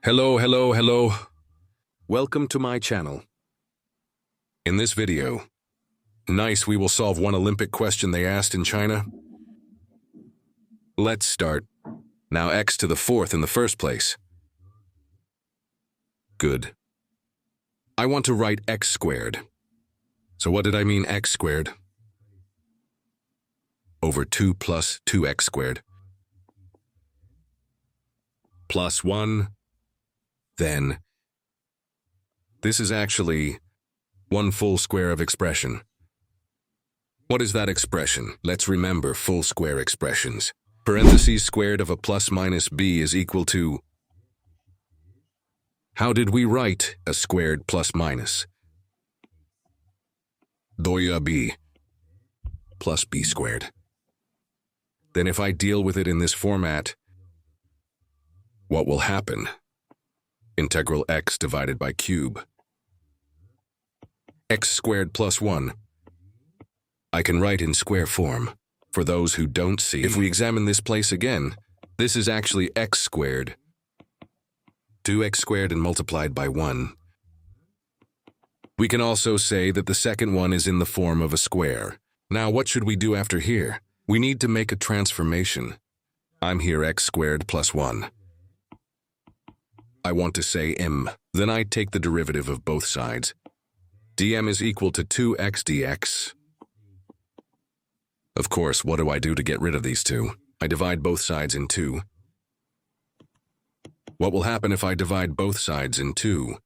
Hello. Welcome to my channel. In this video, we will solve one Olympic question they asked in China. Let's start. Now x to the fourth in the first place. Good. I want to write x squared. So what did I mean x squared? Over 2 plus 2x squared. Plus 1. Then, this is actually one full square of expression. What is that expression? Let's remember full square expressions. Parentheses squared of a plus minus b is equal to... How did we write a squared plus minus? Doya b plus b squared. Then if I deal with it in this format, what will happen? Integral x divided by cube. X squared plus 1. I can write in square form. For those who don't see, if we examine this place again, this is actually x squared. 2x squared and multiplied by 1. We can also say that the second one is in the form of a square. Now what should we do after here? We need to make a transformation. I'm here x squared plus 1. I want to say m. Then I take the derivative of both sides. dm is equal to 2x dx. Of course, what do I do to get rid of these two? I divide both sides in 2. What will happen if I divide both sides in 2?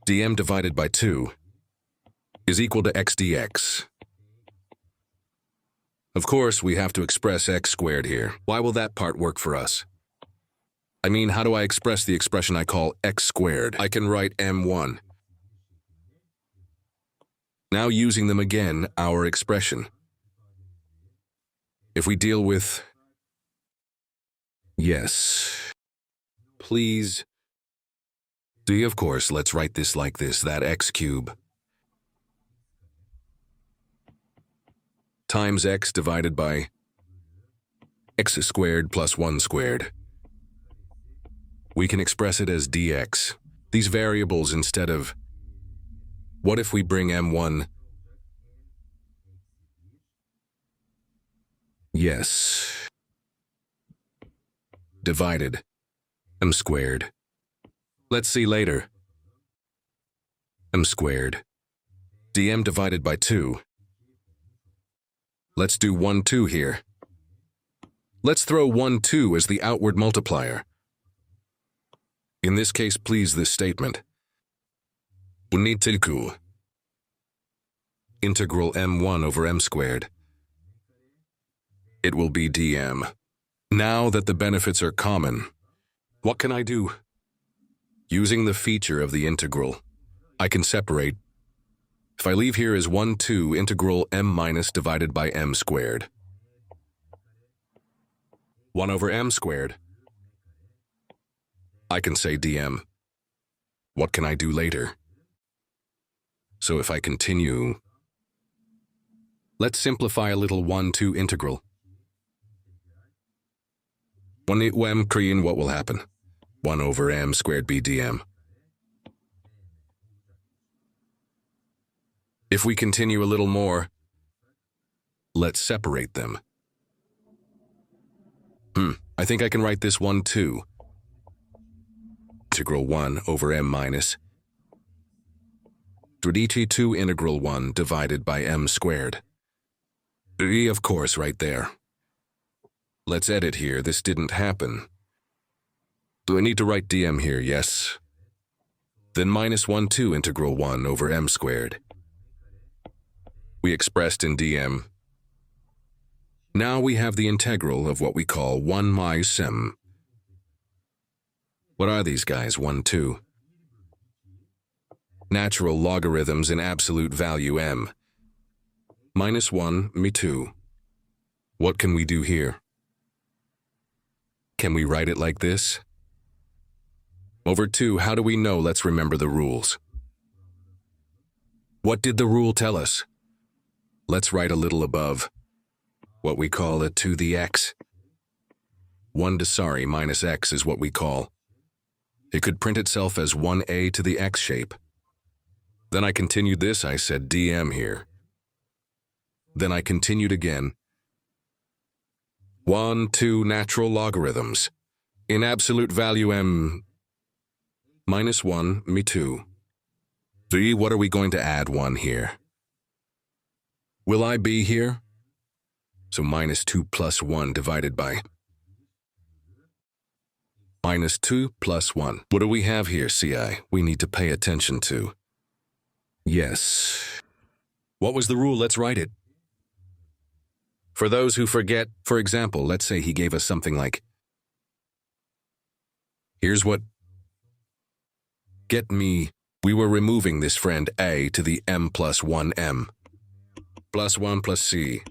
dm divided by 2 is equal to x dx. Of course, we have to express x squared here. Why will that part work for us? I mean, how do I express the expression I call x squared? I can write m1. Now using them again, our expression. If we deal with... Yes. Please. D, of course, let's write this like this, that x cube. Times x divided by x squared plus 1 squared. We can express it as dx. These variables instead of... What if we bring m1? Yes. Divided. M squared. Let's see later. M squared. dm divided by 2. Let's do 1, 2 here. Let's throw 1, 2 as the outward multiplier. In this case, please this statement. Analytical. Integral m1 over m squared. It will be dm. Now that the benefits are common, what can I do? Using the feature of the integral, I can separate. If I leave here as 1, 2 integral m minus divided by m squared. 1 over m squared. I can say dm. What can I do later? So if I continue, let's simplify a little 1, 2 integral. 1 m Korean, what will happen? 1 over m squared b dm. If we continue a little more, let's separate them. I think I can write this 1, 2. Integral 1 over m minus dt2 integral 1 divided by m squared. E, of course, right there. Let's edit here. This didn't happen. Do I need to write dm here? Yes. Then minus 1, 2 integral 1 over m squared. We expressed in dm. Now we have the integral of what we call 1 minus m. What are these guys, 1, 2? Natural logarithms in absolute value m. Minus 1, me 2. What can we do here? Can we write it like this? Over 2, how do we know? Let's remember the rules. What did the rule tell us? Let's write a little above. What we call it to the x. 1 to minus x is what we call It could print itself as 1a to the x shape. Then I continued this, I said dm here. Then I continued again. 1, 2 natural logarithms. In absolute value m minus 1, me 2. 3, what are we going to add 1 here? Will I be here? So minus 2 plus 1 divided by minus 2 plus 1. What do we have here, CI? We need to pay attention to. Yes. What was the rule? Let's write it. For those who forget, for example, let's say he gave us something like, here's what, get me, we were removing this friend a to the m plus 1m, plus 1 plus c.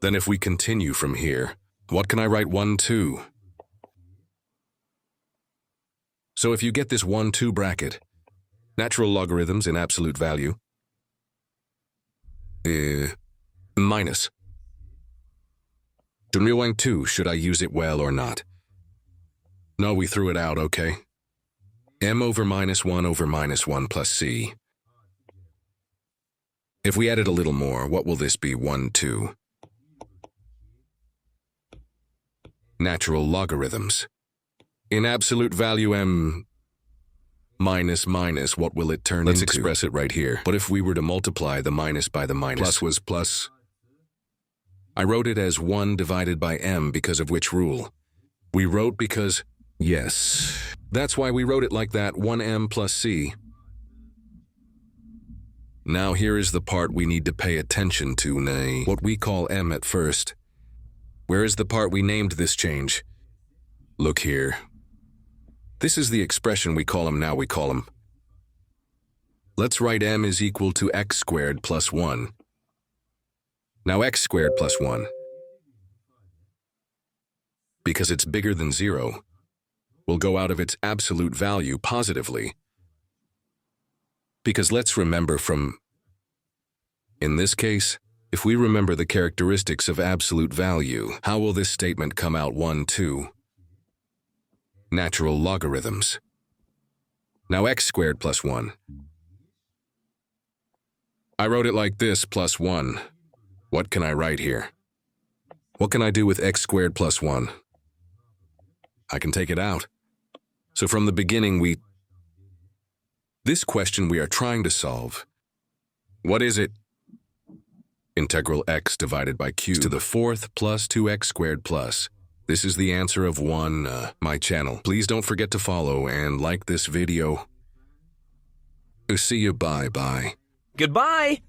Then if we continue from here, what can I write 1, 2? So if you get this 1, 2 bracket, natural logarithms in absolute value, minus. 2, should I use it well or not? No, we threw it out, okay. m over minus 1 over minus 1 plus c. If we added a little more, what will this be? 1, 2. Natural logarithms. In absolute value m minus, what will it turn into? Let's express it right here. But if we were to multiply the minus by the minus, plus was plus. I wrote it as 1 divided by m because of which rule? We wrote because, yes. That's why we wrote it like that, 1m plus c. Now here is the part we need to pay attention to, nay, what we call m at first. Where is the part we named this change? Look here. This is the expression we call them now, we call them. Let's write m is equal to x squared plus 1. Now x squared plus 1, because it's bigger than 0, will go out of its absolute value positively. Because let's remember from, in this case, if we remember the characteristics of absolute value, how will this statement come out? 1, 2. Natural logarithms. Now x squared plus 1. I wrote it like this, plus 1. What can I write here? What can I do with x squared plus 1? I can take it out. So from the beginning this question we are trying to solve. What is it? Integral x divided by q to the 4th plus 2x squared plus. This is the answer of my channel. Please don't forget to follow and like this video. See you, bye-bye. Goodbye!